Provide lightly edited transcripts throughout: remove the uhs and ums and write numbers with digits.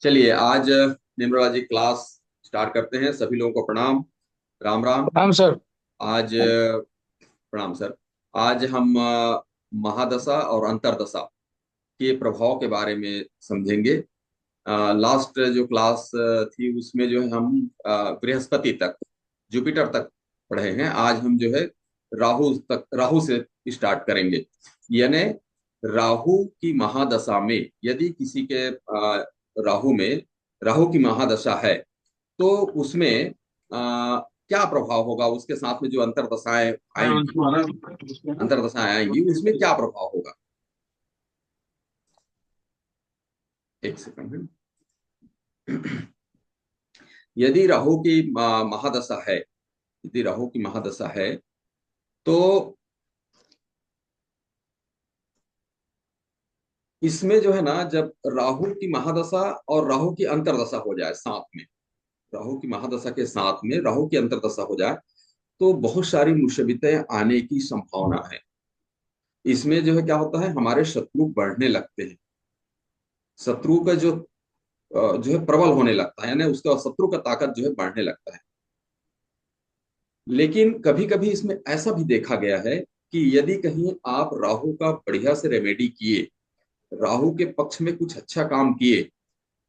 चलिए आज numerology class start करते हैं। सभी लोगों को प्रणाम। राम राम। प्रणाम सर। आज प्रणाम सर। आज हम महादशा और अंतरदशा के प्रभाव के बारे में समझेंगे। लास्ट जो क्लास थी उसमें जो है हम बृहस्पति तक, जुपिटर तक पढ़े हैं। आज हम जो है राहु से स्टार्ट करेंगे। यानी राहु की महादशा में यदि किसी के राहु में राहु की महादशा है तो उसमें क्या प्रभाव होगा, उसके साथ में जो अंतरदशाएं आएंगी उसमें क्या प्रभाव होगा। एक सेकंड। यदि राहु की महादशा है, यदि राहु की महादशा है तो इसमें जो है ना, जब राहु की महादशा और राहु की अंतरदशा हो जाए साथ में, राहु की महादशा के साथ में राहु की अंतरदशा हो जाए तो बहुत सारी मुसीबतें आने की संभावना है। इसमें जो है क्या होता है, हमारे शत्रु बढ़ने लगते हैं। शत्रु का जो है प्रबल होने लगता है, यानी उसका शत्रु का ताकत जो है बढ़ने लगता है। लेकिन कभी कभी इसमें ऐसा भी देखा गया है कि यदि कहीं आप राहु का बढ़िया से रेमेडी किए, राहु के पक्ष में कुछ अच्छा काम किए,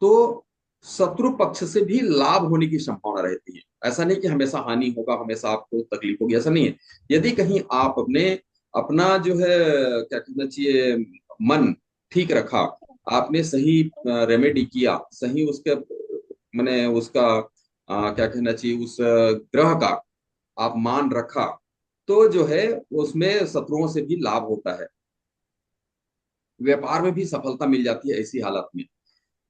तो शत्रु पक्ष से भी लाभ होने की संभावना रहती है। ऐसा नहीं कि हमेशा हानि होगा, हमेशा आपको तकलीफ होगी, ऐसा नहीं है। यदि कहीं आप अपने अपना जो है क्या कहना चाहिए, मन ठीक रखा, आपने सही रेमेडी किया, सही उसके मैंने उसका क्या कहना चाहिए, उस ग्रह का आप मान रखा, तो जो है उसमें शत्रुओं से भी लाभ होता है। व्यापार में भी सफलता मिल जाती है ऐसी हालत में।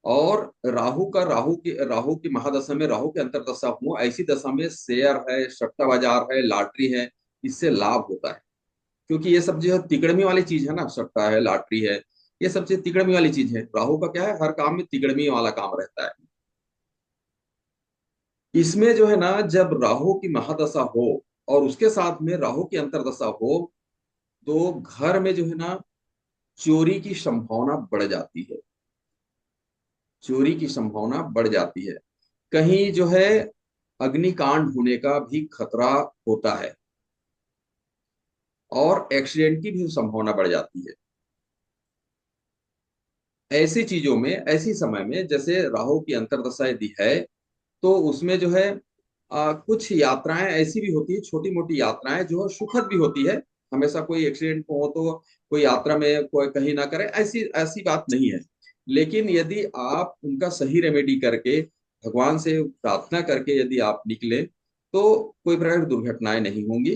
और राहु की महादशा में, राहु के अंतरदशा हो, ऐसी दशा में शेयर है, सट्टा बाजार है, लॉटरी है, इससे लाभ होता है। क्योंकि ये सब जो है तिकड़मी वाली चीज है ना, सट्टा है, लॉटरी है, ये सब चीज तिकड़मी वाली चीज है। राहु का क्या है, हर काम में तिकड़मी वाला काम रहता है। इसमें जो है ना, जब राहु की महादशा हो और उसके साथ में राहु की अंतरदशा हो, तो घर में जो है ना, चोरी की संभावना बढ़ जाती है। चोरी की संभावना बढ़ जाती है। कहीं जो है अग्निकांड होने का भी खतरा होता है, और एक्सीडेंट की भी संभावना बढ़ जाती है। ऐसी चीजों में, ऐसी समय में, जैसे राहु की अंतर्दशा यदि है, तो उसमें जो है कुछ यात्राएं ऐसी भी होती है, छोटी मोटी यात्राएं जो सुखद भी होती है। हमेशा कोई एक्सीडेंट हो तो कोई यात्रा में कोई कहीं ना करे, ऐसी ऐसी बात नहीं है। लेकिन यदि आप उनका सही रेमेडी करके, भगवान से प्रार्थना करके यदि आप निकले, तो कोई प्रकार की दुर्घटनाएं नहीं होंगी।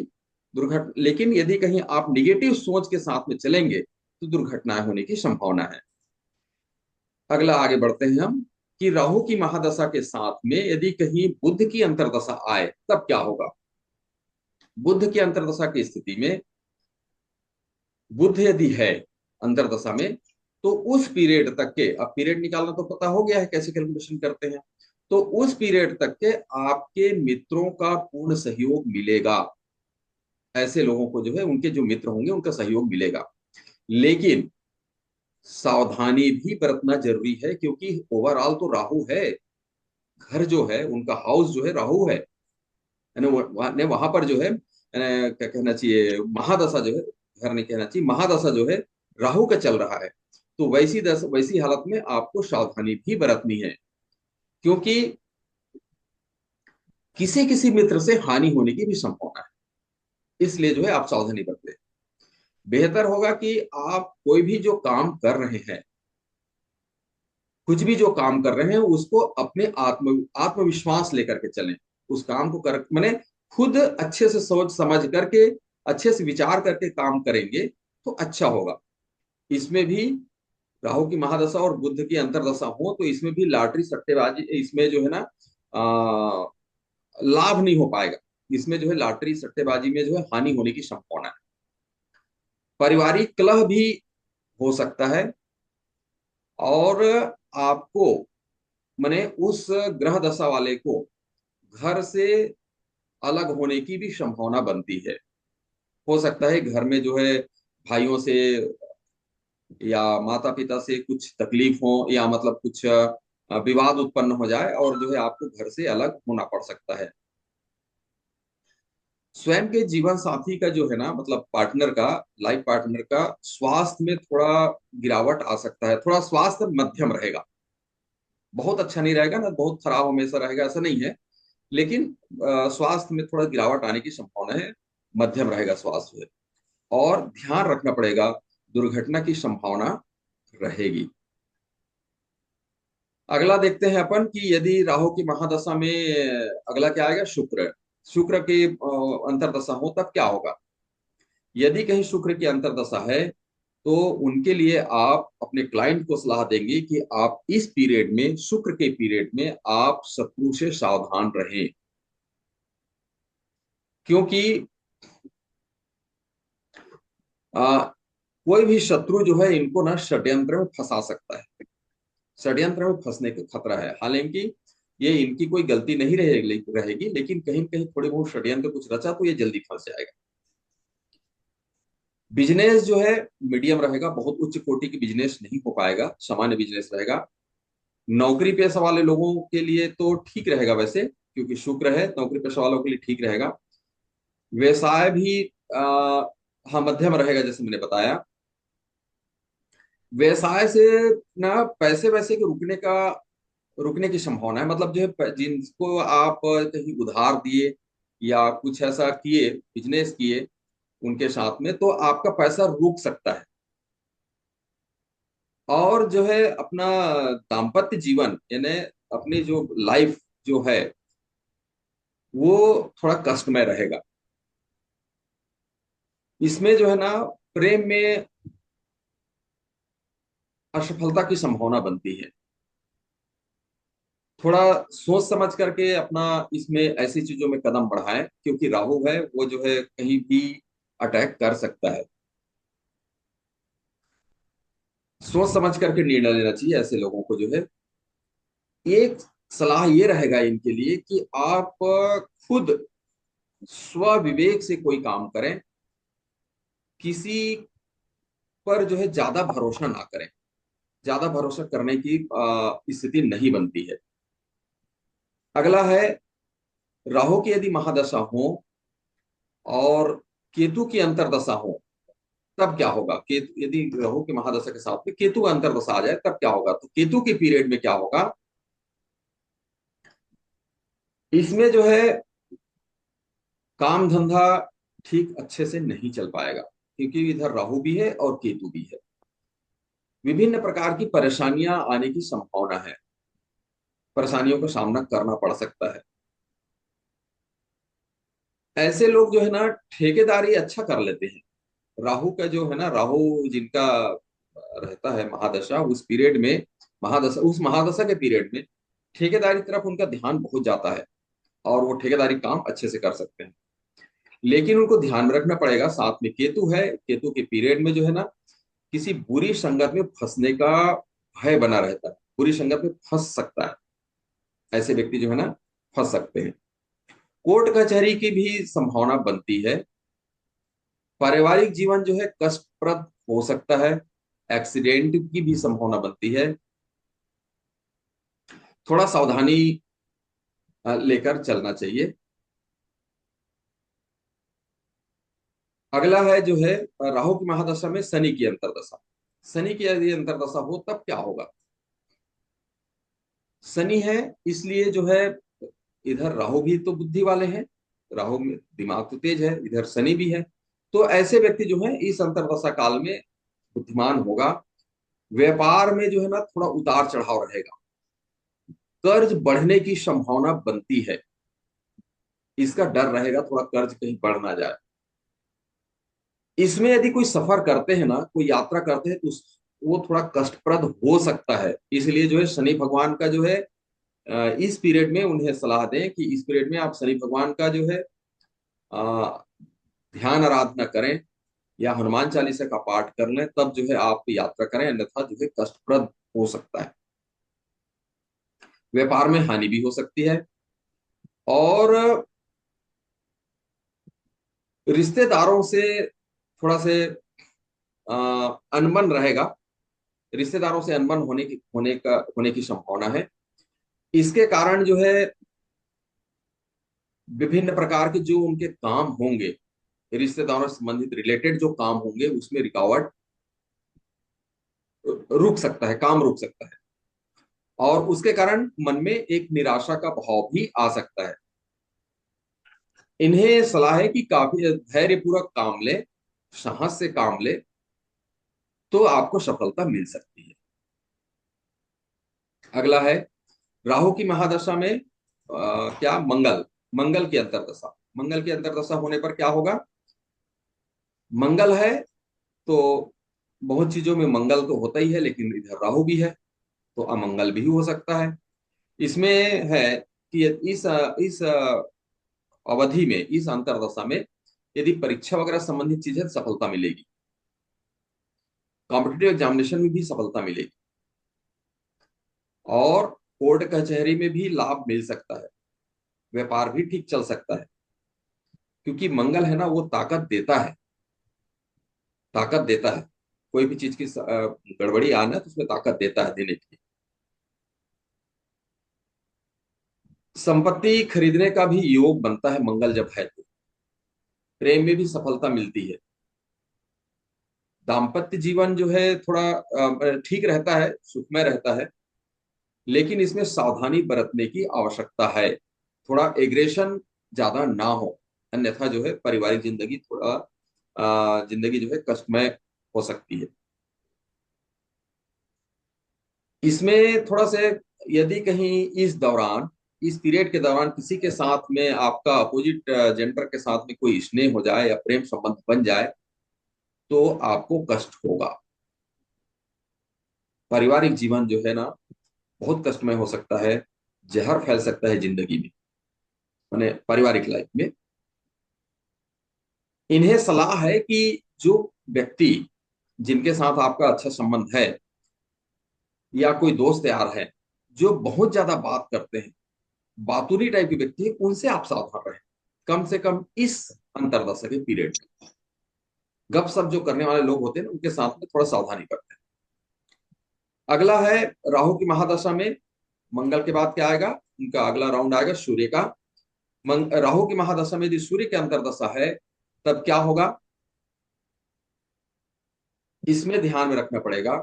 लेकिन यदि कहीं आप निगेटिव सोच के साथ में चलेंगे तो दुर्घटनाएं होने की संभावना है। अगला आगे बढ़ते हैं हम, कि राहु की महादशा के साथ में यदि कहीं बुध की अंतर्दशा आए तब क्या होगा। बुध की अंतर्दशा की स्थिति में, बुध यदि है अंतर्दशा में, तो उस पीरियड तक के, अब पीरियड निकालना तो पता हो गया है कैसे कैलकुलेशन करते हैं, तो उस पीरियड तक के आपके मित्रों का पूर्ण सहयोग मिलेगा। ऐसे लोगों को जो है, उनके जो मित्र होंगे उनका सहयोग मिलेगा। लेकिन सावधानी भी बरतना जरूरी है, क्योंकि ओवरऑल तो राहु है। घर जो है उनका, हाउस जो है राहु है, यानी वहां पर जो है क्या कहना चाहिए, महादशा जो है, घर नहीं कहना चाहिए, महादशा जो है राहु का चल रहा है। तो वैसी हालत में आपको सावधानी भी बरतनी है, क्योंकि किसी किसी मित्र से हानि होने की भी संभावना है। इसलिए जो है आप सावधानी बरतें। बेहतर होगा कि आप कोई भी जो काम कर रहे हैं, कुछ भी जो काम कर रहे हैं, उसको अपने आत्मविश्वास लेकर के चलें। उस काम को कर मैंने खुद अच्छे से सोच समझ करके, अच्छे से विचार करके काम करेंगे तो अच्छा होगा। इसमें भी राहु की महादशा और बुध की अंतरदशा हो तो इसमें भी लॉटरी सट्टेबाजी, इसमें जो है ना लाभ नहीं हो पाएगा। इसमें जो है लॉटरी सट्टेबाजी में जो है हानि होने की संभावना है। पारिवारिक कलह भी हो सकता है, और आपको माने उस ग्रह दशा वाले को घर से अलग होने की भी संभावना बनती है। हो सकता है घर में जो है भाइयों से या माता पिता से कुछ तकलीफ हो, या मतलब कुछ विवाद उत्पन्न हो जाए और जो है आपको घर से अलग होना पड़ सकता है। स्वयं के जीवन साथी का जो है ना, मतलब पार्टनर का, लाइफ पार्टनर का स्वास्थ्य में थोड़ा गिरावट आ सकता है। थोड़ा स्वास्थ्य मध्यम रहेगा, बहुत अच्छा नहीं रहेगा ना बहुत खराब हमेशा रहेगा, ऐसा नहीं है। लेकिन स्वास्थ्य में थोड़ा गिरावट आने की संभावना है, मध्यम रहेगा स्वास्थ्य। और ध्यान रखना पड़ेगा, दुर्घटना की संभावना रहेगी। अगला देखते हैं अपन कि यदि राहु की महादशा में अगला क्या आएगा, शुक्र। शुक्र की अंतर्दशा हो तब क्या होगा। यदि कहीं शुक्र की अंतर्दशा है तो उनके लिए आप अपने क्लाइंट को सलाह देंगे कि आप इस पीरियड में, शुक्र के पीरियड में आप शत्रु से सावधान रहें। क्योंकि आ, कोई भी शत्रु जो है इनको ना षड्यंत्र में फंसा सकता है। षड्यंत्र में फंसने का खतरा है। हालांकि ये इनकी कोई गलती नहीं रहेगी, लेकिन कहीं कहीं थोड़ी बहुत षड्यंत्र कुछ रचा तो ये जल्दी फंस जाएगा। बिजनेस जो है मीडियम रहेगा, बहुत उच्च कोटि की बिजनेस नहीं हो पाएगा, सामान्य बिजनेस रहेगा। नौकरी पेशा वाले लोगों के लिए तो ठीक रहेगा वैसे, क्योंकि शुक्र है, नौकरी पेशा वालों के लिए ठीक रहेगा। व्यवसाय भी आ, हाँ मध्यम रहेगा जैसे मैंने बताया। व्यवसाय से ना पैसे वैसे के रुकने की संभावना है। मतलब जो है जिनको आप कहीं उधार दिए या कुछ ऐसा किए, बिजनेस किए उनके साथ में, तो आपका पैसा रुक सकता है। और जो है अपना दाम्पत्य जीवन यानी अपनी जो लाइफ जो है वो थोड़ा कष्टमय रहेगा। इसमें जो है ना प्रेम में असफलता की संभावना बनती है। थोड़ा सोच समझ करके अपना इसमें ऐसी चीजों में कदम बढ़ाएं, क्योंकि राहु है वो जो है कहीं भी अटैक कर सकता है। सोच समझ करके निर्णय लेना चाहिए ऐसे लोगों को जो है। एक सलाह ये रहेगा इनके लिए कि आप खुद स्व विवेक से कोई काम करें, किसी पर जो है ज्यादा भरोसा ना करें। ज्यादा भरोसा करने की स्थिति नहीं बनती है। अगला है, राहु की यदि महादशा हो और केतु की अंतर्दशा हो तब क्या होगा। केतु यदि राहु की महादशा के साथ में केतु का अंतर्दशा आ जाए तब क्या होगा। तो केतु के पीरियड में क्या होगा, इसमें जो है काम धंधा ठीक अच्छे से नहीं चल पाएगा, क्योंकि इधर राहु भी है और केतु भी है। विभिन्न प्रकार की परेशानियां आने की संभावना है, परेशानियों का सामना करना पड़ सकता है। ऐसे लोग जो है ना ठेकेदारी अच्छा कर लेते हैं। राहु का जो है ना, राहु जिनका रहता है महादशा, उस पीरियड में, महादशा उस महादशा के पीरियड में ठेकेदारी तरफ उनका ध्यान बहुत जाता है और वो ठेकेदारी काम अच्छे से कर सकते हैं। लेकिन उनको ध्यान में रखना पड़ेगा, साथ में केतु है, केतु के पीरियड में जो है ना किसी बुरी संगत में फंसने का भय बना रहता है। बुरी संगत में फंस सकता है, ऐसे व्यक्ति जो है ना फंस सकते हैं। कोर्ट कचहरी की भी संभावना बनती है। पारिवारिक जीवन जो है कष्टप्रद हो सकता है। एक्सीडेंट की भी संभावना बनती है। थोड़ा सावधानी लेकर चलना चाहिए। अगला है जो है राहु की महादशा में शनि की अंतर्दशा। शनि की यदि अंतर्दशा हो तब क्या होगा। शनि है इसलिए जो है, इधर राहु भी तो बुद्धि वाले हैं, राहु में दिमाग तो तेज है, इधर शनि भी है। तो ऐसे व्यक्ति जो है इस अंतर्दशा काल में बुद्धिमान होगा। व्यापार में जो है ना थोड़ा उतार चढ़ाव रहेगा। कर्ज बढ़ने की संभावना बनती है, इसका डर रहेगा थोड़ा कर्ज कहीं बढ़ ना जाए। इसमें यदि कोई सफर करते हैं ना, कोई यात्रा करते हैं तो वो थोड़ा कष्टप्रद हो सकता है। इसलिए जो है शनि भगवान का जो है इस पीरियड में उन्हें सलाह दें कि इस पीरियड में आप शनि भगवान का जो है अ, ध्यान आराधना करें या हनुमान चालीसा का पाठ कर लें, तब जो है आप यात्रा करें, अन्यथा जो है कष्टप्रद हो सकता है। व्यापार में हानि भी हो सकती है। और रिश्तेदारों से थोड़ा से अनबन रहेगा। रिश्तेदारों से अनबन होने की संभावना है। इसके कारण जो है विभिन्न प्रकार के जो उनके काम होंगे, रिश्तेदारों से संबंधित रिलेटेड जो काम होंगे, उसमें रुकावट रुक सकता है, काम रुक सकता है। और उसके कारण मन में एक निराशा का भाव भी आ सकता है। इन्हें सलाह है कि काफी धैर्यपूर्वक काम ले, साहस से काम ले, तो आपको सफलता मिल सकती है। अगला है राहु की महादशा में क्या मंगल, मंगल की अंतर्दशा। मंगल की अंतर्दशा होने पर क्या होगा? मंगल है तो बहुत चीजों में मंगल तो होता ही है, लेकिन इधर राहु भी है तो अमंगल भी हो सकता है। इसमें है कि इस अवधि में, इस अंतर्दशा में यदि परीक्षा वगैरह संबंधित चीजें, तो सफलता मिलेगी। कॉम्पिटेटिव एग्जामिनेशन में भी सफलता मिलेगी, और कोर्ट कचहरी में भी लाभ मिल सकता है। व्यापार भी ठीक चल सकता है, क्योंकि मंगल है ना, वो ताकत देता है, ताकत देता है। कोई भी चीज की गड़बड़ी आना तो उसमें ताकत देता है देने की। संपत्ति खरीदने का भी योग बनता है मंगल जब है तो। प्रेम में भी सफलता मिलती है। दाम्पत्य जीवन जो है थोड़ा ठीक रहता है, सुखमय रहता है, लेकिन इसमें सावधानी बरतने की आवश्यकता है। थोड़ा एग्रेशन ज्यादा ना हो, अन्यथा जो है पारिवारिक जिंदगी थोड़ा जिंदगी जो है कष्टमय हो सकती है। इसमें थोड़ा से यदि कहीं इस दौरान, इस पीरियड के दौरान किसी के साथ में आपका अपोजिट जेंडर के साथ में कोई स्नेह हो जाए या प्रेम संबंध बन जाए, तो आपको कष्ट होगा। पारिवारिक जीवन जो है ना, बहुत कष्टमय हो सकता है, जहर फैल सकता है जिंदगी में, माने पारिवारिक लाइफ में। इन्हें सलाह है कि जो व्यक्ति, जिनके साथ आपका अच्छा संबंध है, या कोई दोस्त यार है जो बहुत ज्यादा बात करते हैं, बातूनी टाइप के व्यक्ति है, उनसे आप सावधान रहें, कम से कम इस अंतरदशा के पीरियड में। गपशप जो करने वाले लोग होते हैं ना, उनके साथ में थोड़ा सावधानी बरतें। अगला है राहु की महादशा में मंगल के बाद क्या आएगा? उनका अगला राउंड आएगा सूर्य का। राहु की महादशा में यदि सूर्य की अंतर्दशा है, तब क्या होगा? इसमें ध्यान में रखना पड़ेगा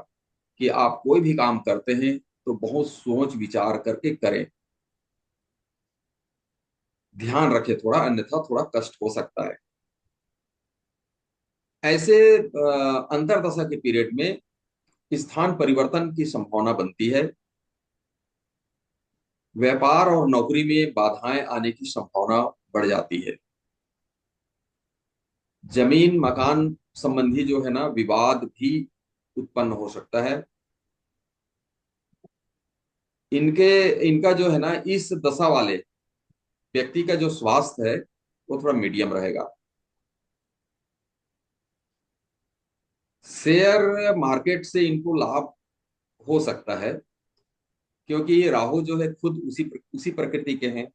कि आप कोई भी काम करते हैं तो बहुत सोच विचार करके करें, ध्यान रखें थोड़ा, अन्यथा थोड़ा कष्ट हो सकता है। ऐसे अंतर्दशा के पीरियड में स्थान परिवर्तन की संभावना बनती है। व्यापार और नौकरी में बाधाएं आने की संभावना बढ़ जाती है। जमीन मकान संबंधी जो है ना, विवाद भी उत्पन्न हो सकता है। इनके इनका जो है ना, इस दशा वाले व्यक्ति का जो स्वास्थ्य है वो थोड़ा मीडियम रहेगा। शेयर मार्केट से इनको लाभ हो सकता है, क्योंकि ये राहु जो है खुद उसी प्रकृति के हैं,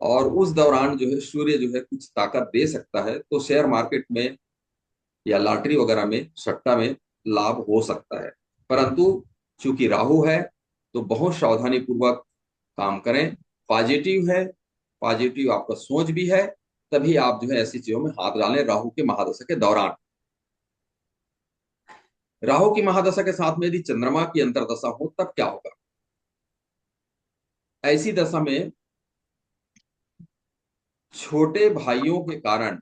और उस दौरान जो है सूर्य जो है कुछ ताकत दे सकता है, तो शेयर मार्केट में या लॉटरी वगैरह में, सट्टा में लाभ हो सकता है। परंतु चूंकि राहु है, तो बहुत सावधानी पूर्वक काम करें। पॉजिटिव है, पॉजिटिव आपका सोच भी है, तभी आप जो है ऐसी चीजों में हाथ डालें राहु के महादशा के दौरान। राहु की महादशा के साथ में यदि चंद्रमा की अंतर्दशा हो, तब क्या होगा? ऐसी दशा में छोटे भाइयों के कारण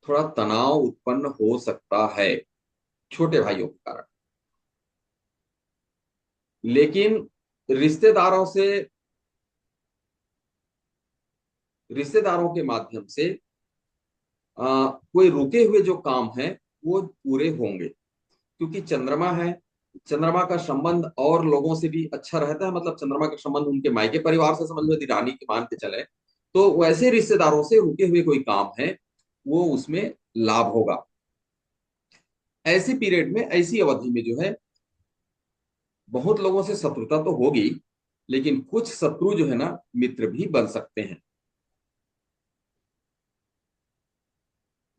थोड़ा तनाव उत्पन्न हो सकता है, छोटे भाइयों के कारण। लेकिन रिश्तेदारों से, रिश्तेदारों के माध्यम से कोई रुके हुए जो काम है वो पूरे होंगे, क्योंकि चंद्रमा है। चंद्रमा का संबंध और लोगों से भी अच्छा रहता है, मतलब चंद्रमा का संबंध उनके मायके परिवार से, समझ लो यदि रानी के मान के चले, तो वैसे रिश्तेदारों से रुके हुए कोई काम है वो उसमें लाभ होगा। ऐसे पीरियड में, ऐसी अवधि में जो है बहुत लोगों से शत्रुता तो होगी, लेकिन कुछ शत्रु जो है ना, मित्र भी बन सकते हैं।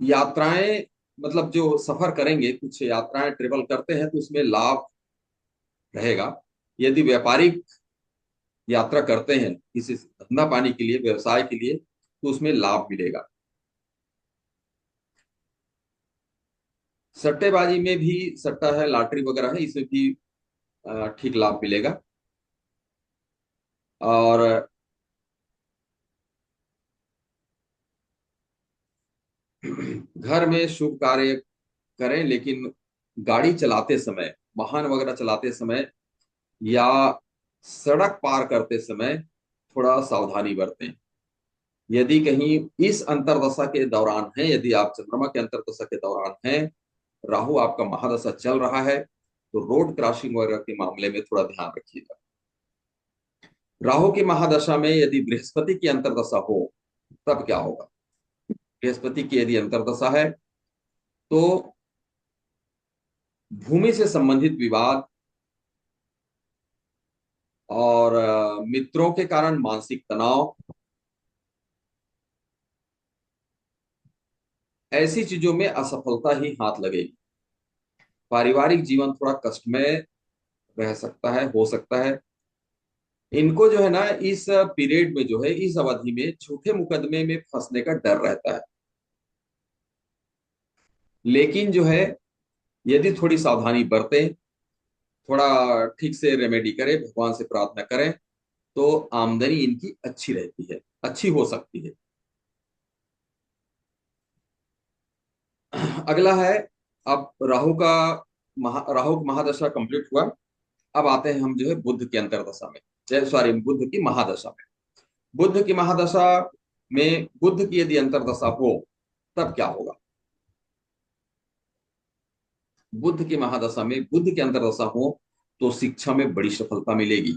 यात्राएं, मतलब जो सफर करेंगे, कुछ यात्राएं ट्रेवल करते हैं, तो उसमें लाभ रहेगा। यदि व्यापारिक यात्रा करते हैं किसी धंधा पानी के लिए, व्यवसाय के लिए, तो उसमें लाभ मिलेगा। सट्टेबाजी में भी, सट्टा है, लॉटरी वगैरह है, इसमें भी ठीक लाभ मिलेगा। और घर में शुभ कार्य करें, लेकिन गाड़ी चलाते समय, वाहन वगैरह चलाते समय या सड़क पार करते समय थोड़ा सावधानी बरतें। यदि कहीं इस अंतर्दशा के दौरान है, यदि आप चंद्रमा के अंतर्दशा के दौरान हैं, राहु आपका महादशा चल रहा है, तो रोड क्रॉसिंग वगैरह के मामले में थोड़ा ध्यान रखिएगा। राहु की महादशा में यदि बृहस्पति की अंतर्दशा हो, तब क्या होगा? बृहस्पति की यदि अंतर्दशा है तो भूमि से संबंधित विवाद और मित्रों के कारण मानसिक तनाव, ऐसी चीजों में असफलता ही हाथ लगेगी। पारिवारिक जीवन थोड़ा कष्टमय रह सकता है, हो सकता है। इनको जो है ना, इस पीरियड में जो है, इस अवधि में झूठे मुकदमे में फंसने का डर रहता है। लेकिन जो है, यदि थोड़ी सावधानी बरतें, थोड़ा ठीक से रेमेडी करें, भगवान से प्रार्थना करें, तो आमदनी इनकी अच्छी रहती है, अच्छी हो सकती है। अगला है, अब राहु की महादशा कंप्लीट हुआ। अब आते हैं हम जो है बुध की अंतर्दशा में, सॉरी, बुध की महादशा में। बुध की महादशा में बुध की यदि अंतर्दशा हो, तब क्या होगा? बुध की महादशा में बुध की अंतर्दशा हो तो शिक्षा में बड़ी सफलता मिलेगी।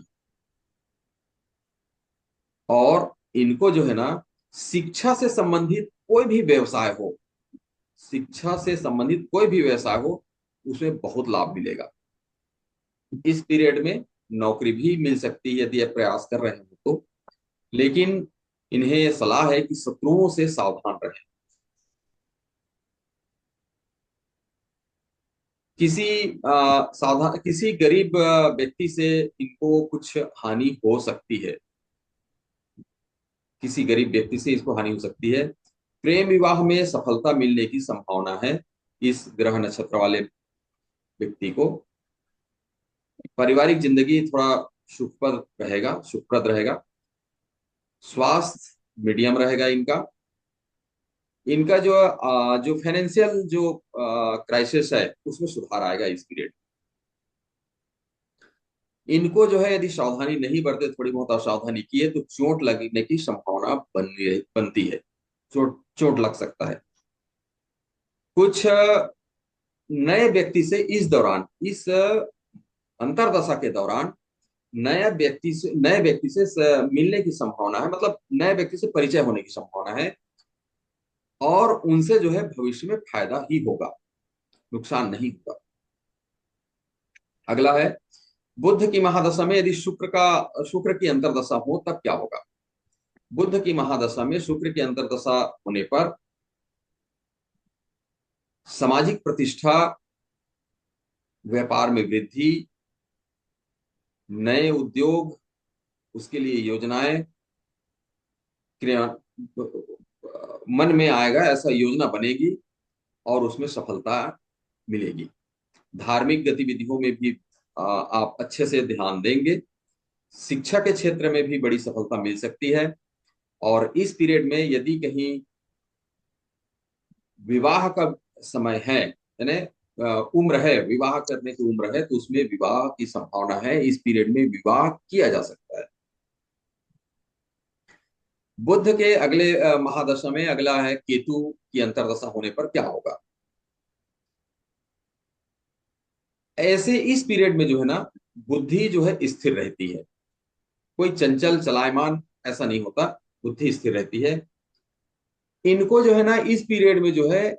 और इनको जो है ना, शिक्षा से संबंधित कोई भी व्यवसाय हो, शिक्षा से संबंधित कोई भी व्यवसाय हो, उसमें बहुत लाभ मिलेगा। इस पीरियड में नौकरी भी मिल सकती है यदि आप प्रयास कर रहे हो तो। लेकिन इन्हें सलाह है कि शत्रुओं से सावधान रहें। किसी सावधान, किसी गरीब व्यक्ति से इनको कुछ हानि हो सकती है। किसी गरीब व्यक्ति से इसको हानि हो सकती है। प्रेम विवाह में सफलता मिलने की संभावना है इस ग्रह नक्षत्र वाले व्यक्ति को। पारिवारिक जिंदगी थोड़ा सुखप्रद रहेगा, सुखप्रद रहेगा। स्वास्थ्य मीडियम रहेगा इनका। इनका जो फाइनेंशियल जो क्राइसिस है, उसमें सुधार आएगा इस पीरियड। इनको जो है, यदि सावधानी नहीं बरते, थोड़ी बहुत असावधानी की है, तो चोट लगने की संभावना बनती है। चोट चोट लग सकता है। कुछ नए व्यक्ति से इस दौरान, इस अंतरदशा के दौरान नए व्यक्ति से मिलने की संभावना है, मतलब नए व्यक्ति से परिचय होने की संभावना है। और उनसे जो है भविष्य में फायदा ही होगा, नुकसान नहीं होगा। अगला है, बुध की महादशा में यदि शुक्र की अंतर्दशा हो, तब क्या होगा? बुध की महादशा में शुक्र की अंतर्दशा होने पर सामाजिक प्रतिष्ठा, व्यापार में वृद्धि, नए उद्योग, उसके लिए योजनाएं क्रिया मन में आएगा, ऐसा योजना बनेगी और उसमें सफलता मिलेगी। धार्मिक गतिविधियों में भी आप अच्छे से ध्यान देंगे। शिक्षा के क्षेत्र में भी बड़ी सफलता मिल सकती है। और इस पीरियड में यदि कहीं विवाह का समय है, यानी उम्र है, विवाह करने की उम्र है, तो उसमें विवाह की संभावना है। इस पीरियड में विवाह किया जा सकता है। बुध के अगले महादशा में अगला है, केतु की अंतर्दशा होने पर क्या होगा? ऐसे इस पीरियड में जो है ना, बुद्धि जो है स्थिर रहती है। कोई चंचल चलायमान ऐसा नहीं होता, बुद्धि स्थिर रहती है। इनको जो है ना, इस पीरियड में जो है,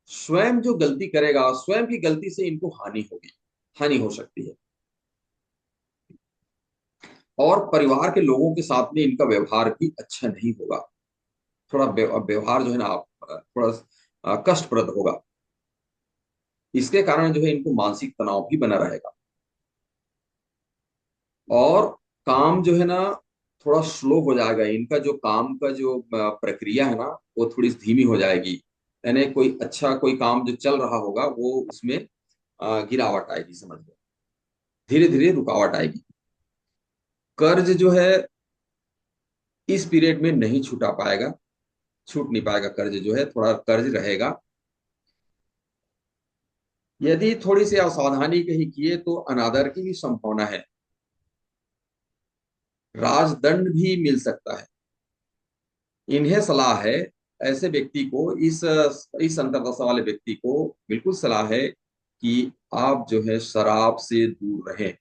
स्वयं जो गलती करेगा, स्वयं की गलती से इनको हानि होगी, हानि हो सकती है। और परिवार के लोगों के साथ में इनका व्यवहार भी अच्छा नहीं होगा। थोड़ा व्यवहार जो है ना, आप थोड़ा कष्टप्रद होगा। इसके कारण जो है, इनको मानसिक तनाव भी बना रहेगा। और काम जो है ना थोड़ा स्लो हो जाएगा, इनका जो काम का जो प्रक्रिया है ना वो थोड़ी धीमी हो जाएगी। यानी कोई अच्छा कोई काम जो चल रहा होगा वो उसमें गिरावट आएगी, समझ लो, धीरे धीरे रुकावट आएगी। कर्ज जो है इस पीरियड में नहीं छूटा पाएगा, छूट नहीं पाएगा, कर्ज जो है थोड़ा कर्ज रहेगा। यदि थोड़ी सी असावधानी कहीं किए तो अनादर की भी संभावना है, राजदंड भी मिल सकता है। इन्हें सलाह है, ऐसे व्यक्ति को, इस अंतरदशा वाले व्यक्ति को बिल्कुल सलाह है कि आप जो है शराब से दूर रहें,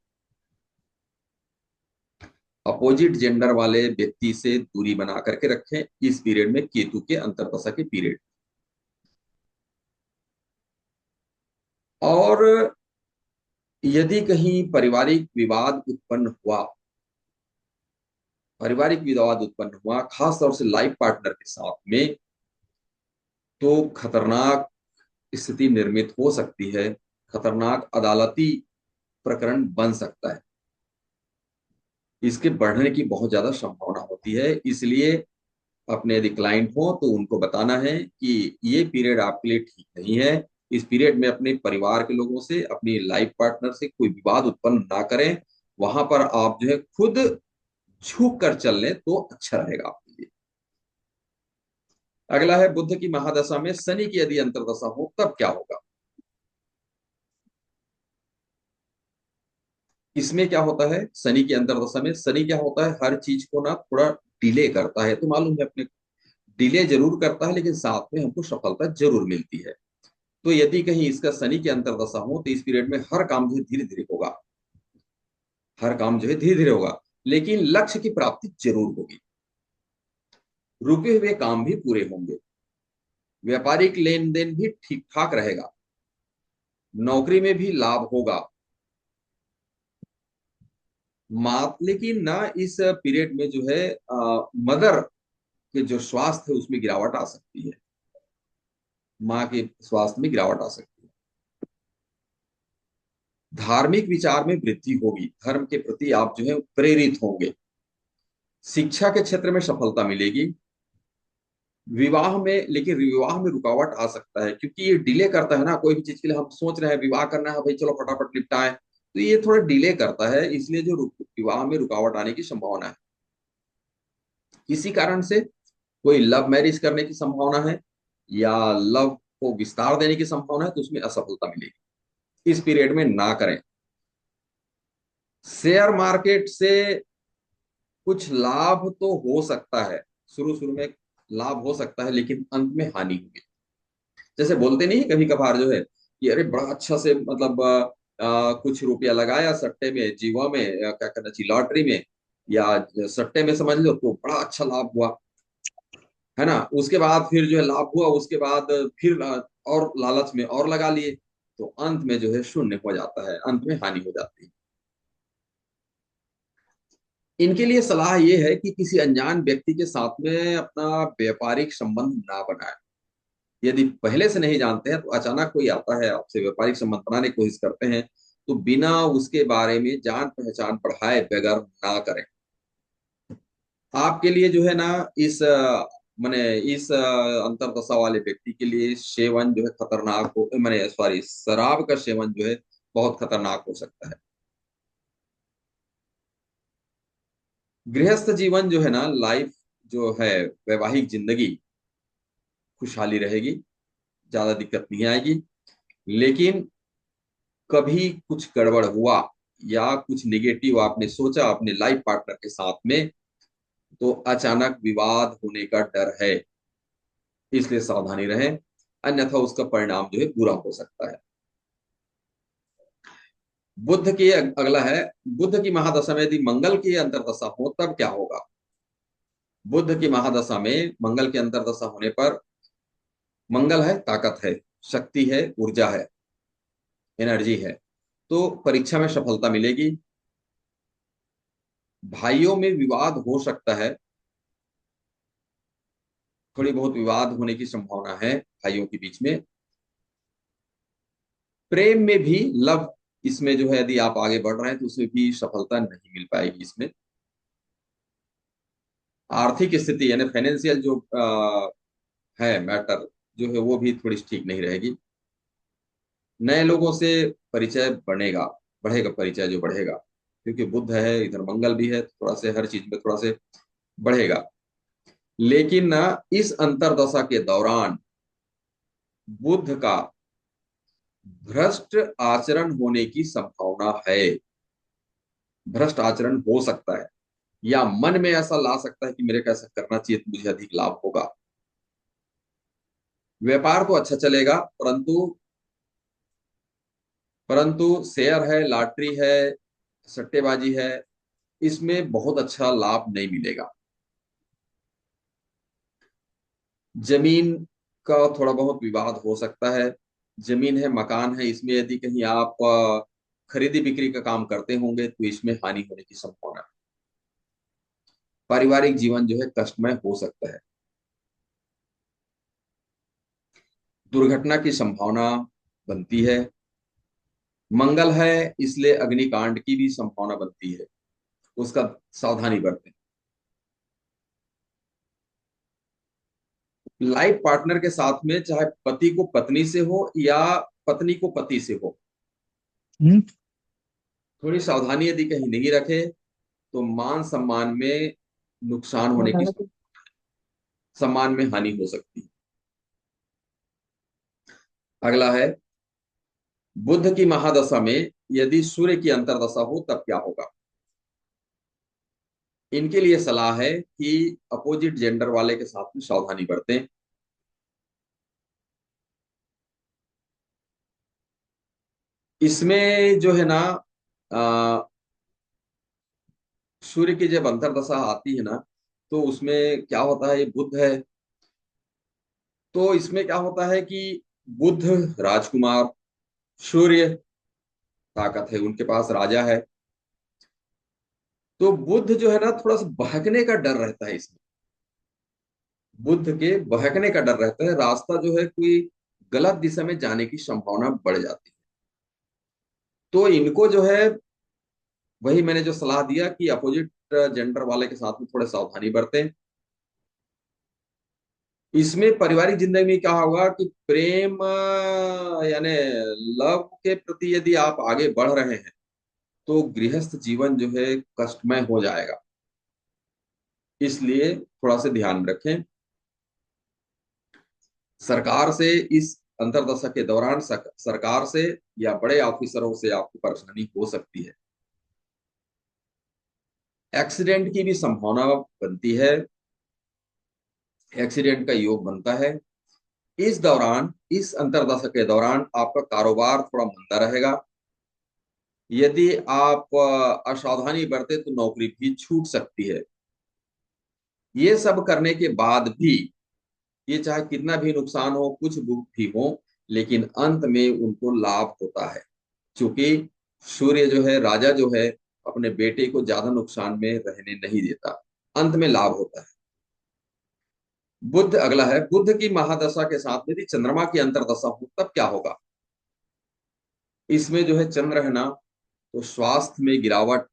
अपोजिट जेंडर वाले व्यक्ति से दूरी बना करके रखें इस पीरियड में, केतु के अंतरदशा के पीरियड। और यदि कहीं पारिवारिक विवाद उत्पन्न हुआ खास तौर से लाइफ पार्टनर के साथ में, तो खतरनाक स्थिति निर्मित हो सकती है, खतरनाक अदालती प्रकरण बन सकता है, इसके बढ़ने की बहुत ज्यादा संभावना होती है। इसलिए अपने यदि क्लाइंट हो तो उनको बताना है कि ये पीरियड आपके लिए ठीक नहीं है। इस पीरियड में अपने परिवार के लोगों से, अपनी लाइफ पार्टनर से कोई विवाद उत्पन्न ना करें। वहां पर आप जो है खुद झुक कर चल लें तो अच्छा रहेगा आपके लिए। अगला है बुध की महादशा में शनि की यदि अंतर्दशा हो तब क्या होगा। इसमें क्या होता है, शनि की अंतर्दशा में शनि क्या होता है, हर चीज को ना थोड़ा डिले करता है, तो मालूम है अपने, डिले जरूर करता है लेकिन साथ में हमको सफलता जरूर मिलती है। तो यदि कहीं इसका शनि की अंतर्दशा हो तो इस पीरियड में हर काम जो है धीरे धीरे होगा, हर काम जो है धीरे धीरे होगा, लेकिन लक्ष्य की प्राप्ति जरूर होगी, रुके हुए काम भी पूरे होंगे, व्यापारिक लेन देन भी ठीक ठाक रहेगा, नौकरी में भी लाभ होगा। मात लेकिन ना इस पीरियड में जो है मदर के जो स्वास्थ्य है उसमें गिरावट आ सकती है, माँ के स्वास्थ्य में गिरावट आ सकती है। धार्मिक विचार में वृद्धि होगी, धर्म के प्रति आप जो है प्रेरित होंगे, शिक्षा के क्षेत्र में सफलता मिलेगी। विवाह में, लेकिन विवाह में रुकावट आ सकता है क्योंकि ये डिले करता है ना, कोई भी चीज के लिए हम सोच रहे हैं विवाह करना है भाई चलो फटाफट निपटाएं, तो ये थोड़ा डिले करता है, इसलिए जो विवाह में रुकावट आने की संभावना है। इसी कारण से कोई लव मैरिज करने की संभावना है या लव को विस्तार देने की संभावना है, तो उसमें असफलता मिलेगी, इस पीरियड में ना करें। शेयर मार्केट से कुछ लाभ तो हो सकता है, शुरू शुरू में लाभ हो सकता है लेकिन अंत में हानि होगी। जैसे बोलते नहीं कभी कभार जो है कि अरे बड़ा अच्छा से मतलब कुछ रुपया लगाया सट्टे में, जीवा में, या क्या कहना चाहिए लॉटरी में, या सट्टे में समझ लो, तो बड़ा अच्छा लाभ हुआ, है ना। उसके बाद फिर जो है लाभ हुआ, उसके बाद फिर और लालच में और लगा लिए, तो अंत में जो है शून्य हो जाता है, अंत में हानि हो जाती है। इनके लिए सलाह ये है कि किसी अनजान व्यक्ति के साथ में अपना व्यापारिक संबंध ना बनाए। यदि पहले से नहीं जानते हैं तो अचानक कोई आता है आपसे व्यापारिक संबंध बनाने की कोशिश करते हैं, तो बिना उसके बारे में जान पहचान बढ़ाए बगैर ना करें। आपके लिए जो है ना इस माने इस अंतरदशा वाले व्यक्ति के लिए सेवन जो है खतरनाक हो, माने सॉरी, शराब का सेवन जो है बहुत खतरनाक हो सकता है। गृहस्थ जीवन जो है ना, लाइफ जो है, वैवाहिक जिंदगी खुशहाली रहेगी, ज्यादा दिक्कत नहीं आएगी। लेकिन कभी कुछ गड़बड़ हुआ या कुछ निगेटिव आपने सोचा अपने लाइफ पार्टनर के साथ में, तो अचानक विवाद होने का डर है, इसलिए सावधानी रहें, अन्यथा उसका परिणाम जो है बुरा हो सकता है। बुद्ध की अगला है, बुद्ध की महादशा में यदि मंगल की अंतर्दशा हो तब क्या होगा। बुद्ध की महादशा में मंगल की अंतर्दशा होने पर, मंगल है ताकत है, शक्ति है, ऊर्जा है, एनर्जी है, तो परीक्षा में सफलता मिलेगी। भाइयों में विवाद हो सकता है, थोड़ी बहुत विवाद होने की संभावना है भाइयों के बीच में। प्रेम में भी, लव इसमें जो है यदि आप आगे बढ़ रहे हैं तो उसमें भी सफलता नहीं मिल पाएगी इसमें। आर्थिक स्थिति यानी फाइनेंशियल जो है मैटर जो है वो भी थोड़ी ठीक नहीं रहेगी। नए लोगों से परिचय बनेगा, बढ़ेगा परिचय जो बढ़ेगा, क्योंकि बुध है इधर मंगल भी है, थोड़ा से हर चीज में थोड़ा से बढ़ेगा। लेकिन ना इस अंतरदशा के दौरान बुध का भ्रष्ट आचरण होने की संभावना है। भ्रष्ट आचरण हो सकता है, या मन में ऐसा ला सकता है कि मेरे को ऐसा करना चाहिए तो मुझे अधिक लाभ होगा। व्यापार तो अच्छा चलेगा, परंतु परंतु शेयर है, लॉटरी है, सट्टेबाजी है, इसमें बहुत अच्छा लाभ नहीं मिलेगा। जमीन का थोड़ा बहुत विवाद हो सकता है। जमीन है, मकान है, इसमें यदि कहीं आप खरीदी बिक्री का काम करते होंगे तो इसमें हानि होने की संभावना है। पारिवारिक जीवन जो है कष्टमय हो सकता है। दुर्घटना की संभावना बनती है। मंगल है, इसलिए अग्निकांड की भी संभावना बनती है, उसका सावधानी बरतें। लाइफ पार्टनर के साथ में चाहे पति को पत्नी से हो या पत्नी को पति से हो, हम्म। थोड़ी सावधानी यदि कहीं नहीं रखे तो मान सम्मान में नुकसान होने की, सम्मान में हानि हो सकती है। अगला है, बुध की महादशा में यदि सूर्य की अंतर्दशा हो तब क्या होगा। इनके लिए सलाह है कि अपोजिट जेंडर वाले के साथ में सावधानी बरतें। इसमें जो है ना अ, सूर्य की जब अंतर्दशा आती है ना, तो उसमें क्या होता है, ये बुध है, तो इसमें क्या होता है कि बुध राजकुमार, सूर्य ताकत है, उनके पास राजा है। तो बुध जो है ना थोड़ा सा बहकने का डर रहता है इसमें। बुध के बहकने का डर रहता है, रास्ता जो है कोई गलत दिशा में जाने की संभावना बढ़ जाती है। तो इनको जो है, वही मैंने जो सलाह दिया कि अपोजिट जेंडर वाले के साथ में थोड़ा सावधानी बरतें। इसमें पारिवारिक जिंदगी में क्या होगा कि प्रेम यानी लव के प्रति यदि आप आगे बढ़ रहे हैं तो गृहस्थ जीवन जो है कष्टमय हो जाएगा। इसलिए थोड़ा सा ध्यान रखें। सरकार से इस अंतरदशा के दौरान सरकार से या बड़े ऑफिसरों से आपको परेशानी हो सकती है। एक्सीडेंट की भी संभावना बनती है, एक्सीडेंट का योग बनता है। इस दौरान, इस अंतरदशा के दौरान आपका कारोबार थोड़ा मंदा रहेगा। यदि आप असावधानी बरते तो नौकरी भी छूट सकती है। ये सब करने के बाद भी, ये चाहे कितना भी नुकसान हो, कुछ भी हो, लेकिन अंत में उनको लाभ होता है, क्योंकि सूर्य जो है, राजा जो है, अपने बेटे को ज्यादा नुकसान में रहने नहीं देता, अंत में लाभ होता है। बुध अगला है, बुध की महादशा के साथ यदि चंद्रमा की अंतरदशा हो तब क्या होगा। इसमें जो है चंद्र है ना, तो स्वास्थ्य में गिरावट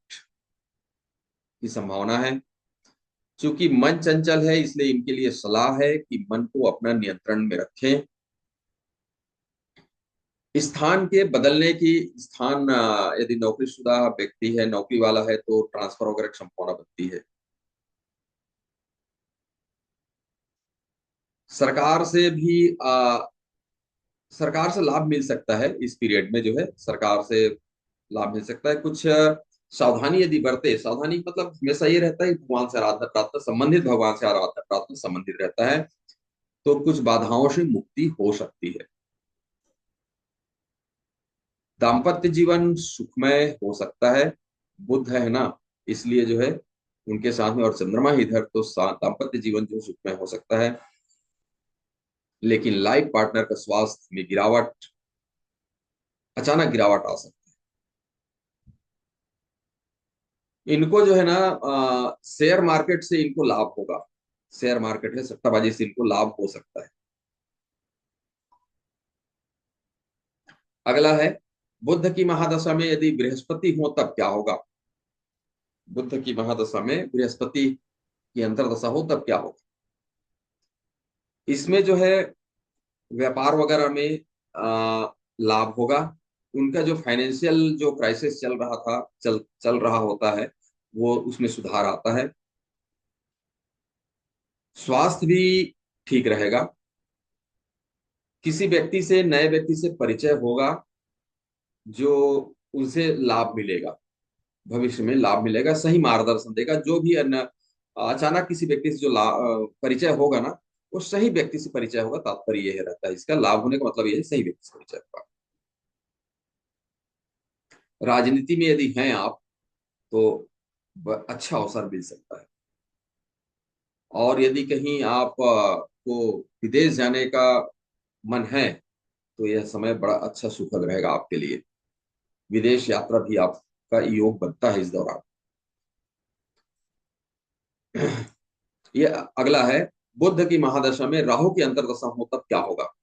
की संभावना है। चूंकि मन चंचल है, इसलिए इनके लिए सलाह है कि मन को अपना नियंत्रण में रखें। स्थान के बदलने की, स्थान यदि नौकरीशुदा व्यक्ति है, नौकरी वाला है, तो ट्रांसफर वगैरह की संभावना बनती है। सरकार से भी सरकार से लाभ मिल सकता है, इस पीरियड में जो है सरकार से लाभ मिल सकता है। कुछ सावधानी यदि बरते, सावधानी मतलब हमेशा ये रहता है कि भगवान से आराधना प्रार्थना संबंधित, भगवान से आराधना प्रार्थना संबंधित रहता है, तो कुछ बाधाओं से मुक्ति हो सकती है। दाम्पत्य जीवन सुखमय हो सकता है। बुध है ना, इसलिए जो है उनके साथ में, और चंद्रमा ही इधर, तो दाम्पत्य जीवन जो सुखमय हो सकता है। लेकिन लाइफ पार्टनर का स्वास्थ्य में गिरावट, अचानक गिरावट आ सकती है। इनको जो है ना शेयर मार्केट से इनको लाभ होगा। शेयर मार्केट है, सट्टाबाजी से इनको लाभ हो सकता है। अगला है, बुध की महादशा में यदि बृहस्पति हो तब क्या होगा। बुध की महादशा में बृहस्पति की अंतर्दशा हो तब क्या होगा। इसमें जो है व्यापार वगैरह में लाभ होगा। उनका जो फाइनेंशियल जो क्राइसिस चल रहा था, चल चल रहा होता है, वो उसमें सुधार आता है। स्वास्थ्य भी ठीक रहेगा। किसी व्यक्ति से, नए व्यक्ति से परिचय होगा, जो उनसे लाभ मिलेगा, भविष्य में लाभ मिलेगा, सही मार्गदर्शन देगा। जो भी अन्य अचानक किसी व्यक्ति से जो परिचय होगा ना, वो सही व्यक्ति से परिचय होगा, तात्पर्य यह रहता है। इसका लाभ होने का मतलब यह है, सही व्यक्ति से परिचय होगा। राजनीति में यदि हैं आप, तो अच्छा अवसर मिल सकता है। और यदि कहीं आप को विदेश जाने का मन है, तो यह समय बड़ा अच्छा सुखद रहेगा आपके लिए। विदेश यात्रा भी आपका योग बनता है इस दौरान। ये अगला है, बुध की महादशा में राहु की अंतर्दशा हो तब क्या होगा।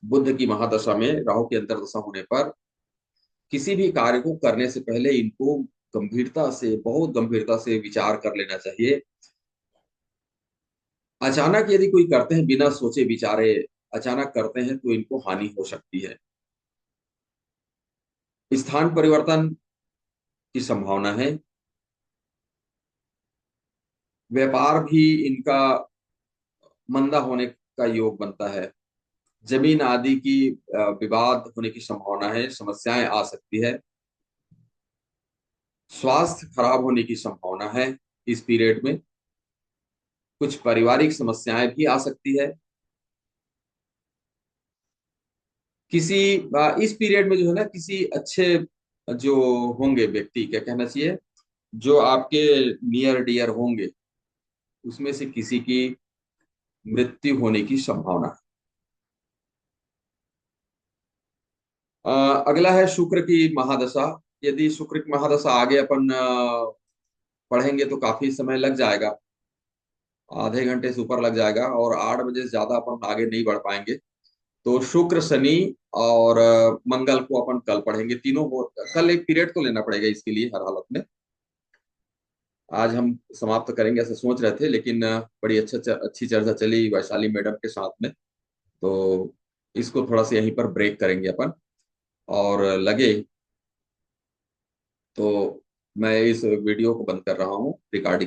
बुध की महादशा में राहु की अंतर्दशा होने पर किसी भी कार्य को करने से पहले इनको गंभीरता से, बहुत गंभीरता से विचार कर लेना चाहिए। अचानक यदि कोई करते हैं, बिना सोचे विचारे अचानक करते हैं, तो इनको हानि हो सकती है। स्थान परिवर्तन की संभावना है। व्यापार भी इनका मंदा होने का योग बनता है। जमीन आदि की विवाद होने की संभावना है, समस्याएं आ सकती है। स्वास्थ्य खराब होने की संभावना है इस पीरियड में। कुछ पारिवारिक समस्याएं भी आ सकती है। किसी इस पीरियड में जो है ना, किसी अच्छे जो होंगे व्यक्ति, क्या कहना चाहिए, जो आपके नियर डियर होंगे, उसमें से किसी की मृत्यु होने की संभावना है। अगला है शुक्र की महादशा। यदि शुक्र की महादशा आगे अपन पढ़ेंगे तो काफी समय लग जाएगा, आधे घंटे से ऊपर लग जाएगा, और 8 बजे से ज्यादा अपन आगे नहीं बढ़ पाएंगे। तो शुक्र, शनि और मंगल को अपन कल पढ़ेंगे। तीनों को कल एक पीरियड तो लेना पड़ेगा इसके लिए हर हालत में। आज हम समाप्त करेंगे ऐसा सोच रहे थे, लेकिन बड़ी अच्छी चर्चा चली वैशाली मैडम के साथ में, तो इसको थोड़ा सा यहीं पर ब्रेक करेंगे अपन। और लगे तो मैं इस वीडियो को बंद कर रहा हूँ, रिकॉर्डिंग।